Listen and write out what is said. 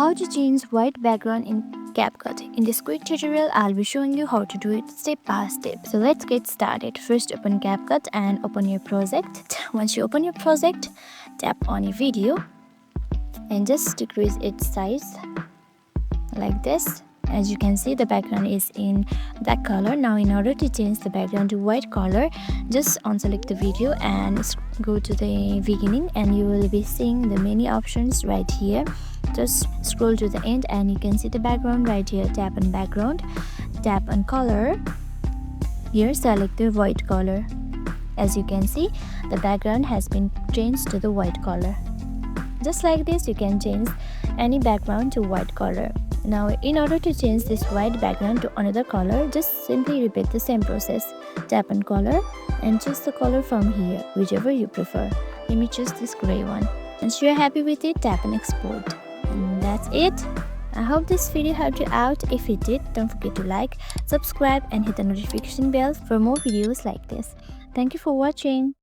How to change white background in CapCut. In this quick tutorial, I'll be showing you how to do it step by step. So let's get started. First, open CapCut and open your project. Once you open your project, tap on your video and just decrease its size like this. As you can see, the background is in black color. Now in order to change the background to white color, just unselect the video and go to the beginning, and you will be seeing the many options right here. Just scroll to the end and you can see the background right here. Tap on background, tap on color. Here select the white color. As you can see, the background has been changed to the white color. Just like this, you can change any background to white color. Now in order to change this white background to another color, just simply repeat the same process. Tap on color and choose the color from here, whichever you prefer. Let me choose this gray one. Once you are happy with it, tap on export. And that's it. I hope this video helped you out. If it did, don't forget to like, subscribe and hit the notification bell for more videos like this. Thank you for watching.